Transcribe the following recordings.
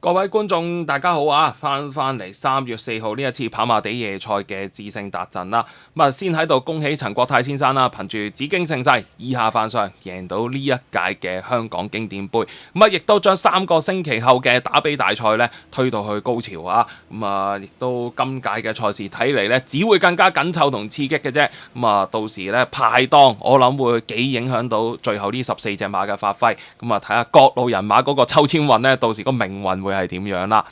各位觀眾，大家好啊！翻嚟3月4號呢一次跑馬地夜賽嘅致勝達陣啦。咁啊，先喺度恭喜陳國泰先生啦，憑住紫荊盛世以下犯上，贏到呢一屆嘅香港經典杯。咁啊，亦都將3個星期後嘅打比大賽呢推到去高潮啊！咁啊，亦都今屆嘅賽事睇嚟呢，只會更加緊湊同刺激嘅啫。咁啊，到時呢，排檔，我諗會幾影響到最後呢14隻馬嘅發揮。咁啊，睇下各路人馬嗰個抽籤運呢，到時個命運會係點樣啦？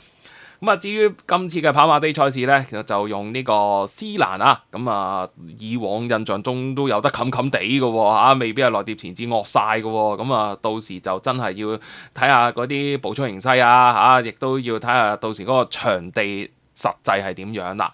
咁啊，至於今次嘅跑馬地賽事呢，就用呢個斯蘭啊，咁啊，以往印象中都有得冚冚地嘅喎，未必係內碟前置惡晒嘅喎，咁啊，到時就真係要睇下嗰啲步速形勢啊，亦都要睇下到時嗰個場地實際係點樣啦。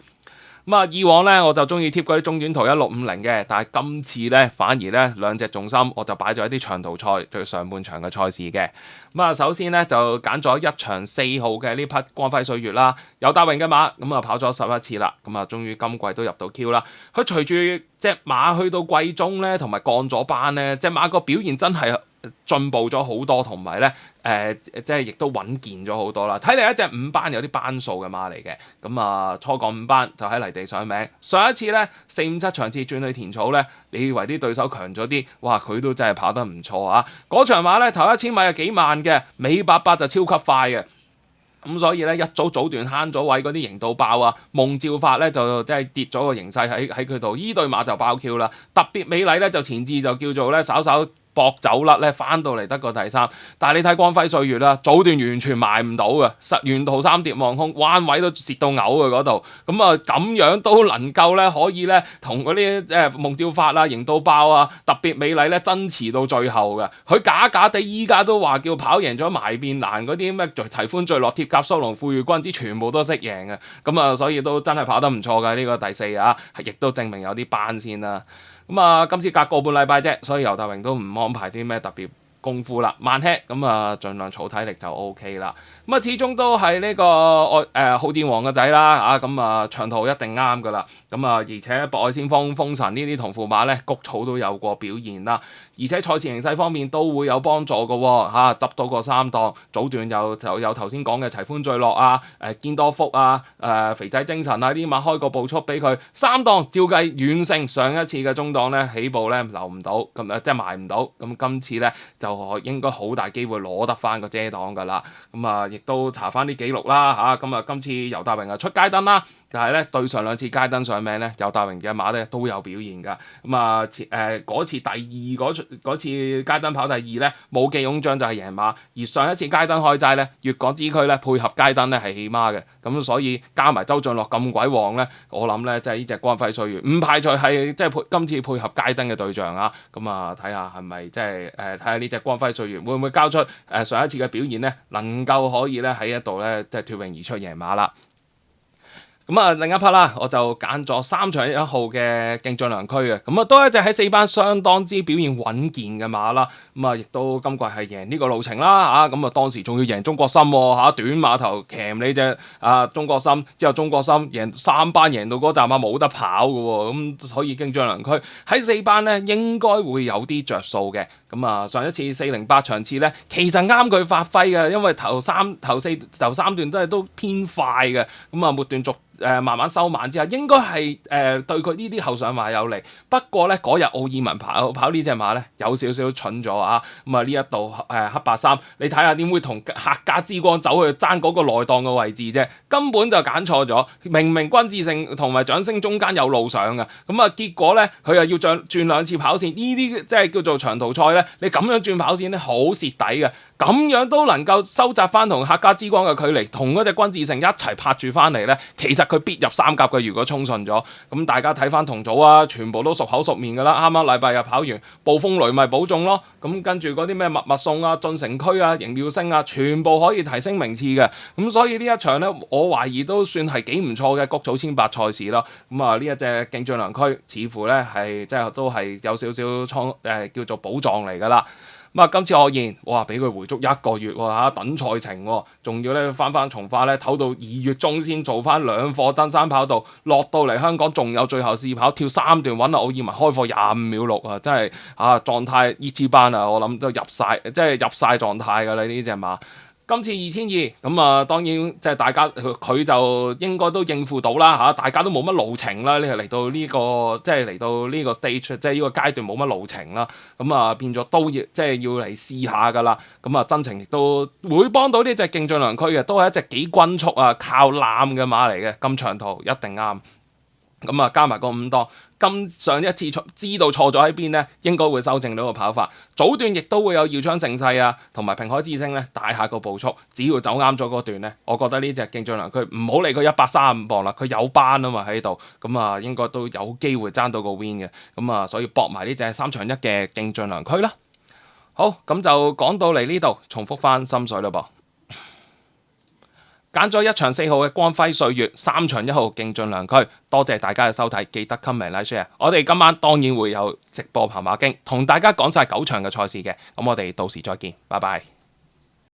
咁啊，以往咧我就中意貼嗰啲中短途1650嘅，但係今次咧反而咧兩隻重心我就擺咗一啲長途賽，對上半場嘅賽事嘅。咁啊，首先咧就揀咗1場4號嘅呢匹光輝歲月啦，尤達榮嘅馬，咁啊跑咗11次啦，咁啊終於今季都入到 Q 啦。佢隨住隻馬去到季中咧，同埋降咗班咧，隻馬個表現真係進步咗好多，同埋咧即係亦都穩健咗好多啦。睇嚟一隻5班有啲班數嘅馬嚟嘅，咁啊初降5班就喺泥地上名。上一次咧457場次轉去田草咧，你以為啲對手強咗啲，哇佢都真係跑得唔錯啊！嗰場馬咧頭1000米係幾慢嘅，尾800就超級快嘅。咁所以咧一早段慳咗位嗰啲型到爆啊，夢照法咧就即係跌咗個形勢喺佢度，依對馬就爆 Q 啦。特別美麗咧就前置就叫做咧稍稍搏走甩咧，翻到嚟得個第3。但係你睇光輝歲月啦，早段完全埋唔到嘅，沿途3碟望空，彎位都蝕到嘔嘅嗰度。咁啊咁樣都能夠咧可以咧同嗰啲夢照法啊、型到爆啊、特別美麗咧爭持到最後嘅。佢假地依家都話叫跑贏咗埋變難嗰啲咩齊歡聚落鐵甲蘇龍富裕君之全部都識贏嘅。咁啊所以都真係跑得唔錯嘅呢個第4啊，亦都證明有啲班先啦。咁啊，今次隔個半禮拜啫，所以尤達榮都唔安排啲咩特別功夫啦，慢吃咁啊，盡量儲體力就 O K 啦。咁啊，始終都係呢個浩電王嘅仔啦，咁啊長途一定啱噶啦。咁啊，而且博愛先鋒、風神呢啲同父馬咧，谷草都有過表現啦。而且賽事形勢方面都會有幫助嘅喎，執到個3檔，早段就有頭先講嘅齊歡聚樂啊、堅多福啊、肥仔精神啊啲馬開個步速俾佢3檔，照計遠勝上一次嘅中檔咧起步咧留唔到，咁即係賣唔到，咁今次咧就應該好大機會攞得翻個遮檔㗎啦。咁啊，亦都查翻啲記錄啦咁啊今次尤達榮啊出街燈啦。但係咧，對上2次街燈上名咧，尤達榮嘅馬咧都有表現㗎。咁啊，嗰次第二嗰次街燈跑第2咧，冇記擁獎就係贏馬。而上一次街燈開齋咧，粵港支區咧配合街燈咧係起馬嘅。咁所以加埋周俊樂咁鬼旺咧，我諗咧即係呢隻光輝歲月，唔排除係即係今次配合街燈嘅對象啊。咁啊，睇下係咪即係睇下呢隻光輝歲月會唔會交出上一次嘅表現咧，能夠可以咧喺一度咧即係脫穎而出贏馬啦。咁啊，另一匹啦，我就揀咗3場1號嘅勁進良區嘅，咁啊都係一隻喺4班相當之表現穩健嘅馬啦。咁啊，亦都今季係贏呢個路程啦咁啊當時仲要贏中國心短馬頭騎你隻中國心，之後中國心贏3班贏到嗰站馬冇得跑嘅喎，咁所以勁進良區喺4班咧應該會有啲着數嘅。咁啊，上一次408場次咧，其實啱佢發揮嘅，因為頭三段都偏快嘅，咁啊末段慢慢收慢之後，應該係對佢呢啲後上馬有利。不過咧嗰日奧爾文跑呢隻馬咧有少少蠢咗啊！咁啊呢一度黑白衫，你睇下點會同客家之光走去爭嗰個內檔嘅位置啫？根本就揀錯咗，明明君智勝同埋掌聲中間有路上嘅，咁啊結果咧佢又要轉2次跑線，呢啲即係叫做長途賽咧，你咁樣轉跑線咧好蝕底嘅。咁樣都能夠收窄翻同客家之光嘅距離，同嗰隻君智勝一齊拍住翻嚟咧，其實佢必入3甲嘅。如果衝順咗，咁大家睇翻同組啊，全部都熟口熟面噶啦。啱啱禮拜日跑完，暴風雷咪保中咯。咁跟住嗰啲咩密送啊、進城區啊、盈妙星啊，全部可以提升名次嘅。咁所以呢一場咧，我懷疑都算係幾唔錯嘅谷草千百賽事咯。咁啊，呢一隻勁進良區似乎咧係即係都係有少少叫做寶藏嚟噶啦。咁啊，今次我見，哇，俾佢回足1個月喎等賽程喎，仲要咧翻從化咧，唞到2月中先做翻2課登山跑道，落到嚟香港仲有最後試跑，跳3段揾阿奧爾文開課25秒6啊，真係狀態熱刺班啊，我諗都入晒，即係入晒狀態㗎啦呢隻馬。今次2,200咁啊，當然即係大家佢就應該都應付到啦嚇，大家都冇乜路程啦，呢個嚟到呢個即係嚟到呢個 stage，即係呢個階段冇乜路程啦，咁啊變咗都要即係要嚟試下噶啦，咁啊真情亦都會幫到呢隻勁進良駒嘅，都係一隻幾均速啊靠攬嘅馬嚟嘅，咁長途一定啱。咁啊，加埋個5檔，上一次知道錯咗喺邊呢，應該會修正到個跑法。早段亦都會有耀昌盛世啊，同埋平海之星呢帶下個步速，只要走啱咗嗰段呢，我覺得呢隻勁進良駒唔好理佢135磅啦，佢有班啊嘛喺度，咁啊應該都有機會爭到個 win 嘅，咁啊所以搏埋呢隻3場1嘅勁進良駒啦。好，咁就講到嚟呢度，重複翻心水嘞噃。揀咗1場4號嘅光輝歲月，3場1號勁進良駒，多謝大家嘅收睇，記得 comment like share。我哋今晚當然會有直播跑馬經，同大家講晒9場嘅賽事嘅，咁我哋到時再見，拜拜。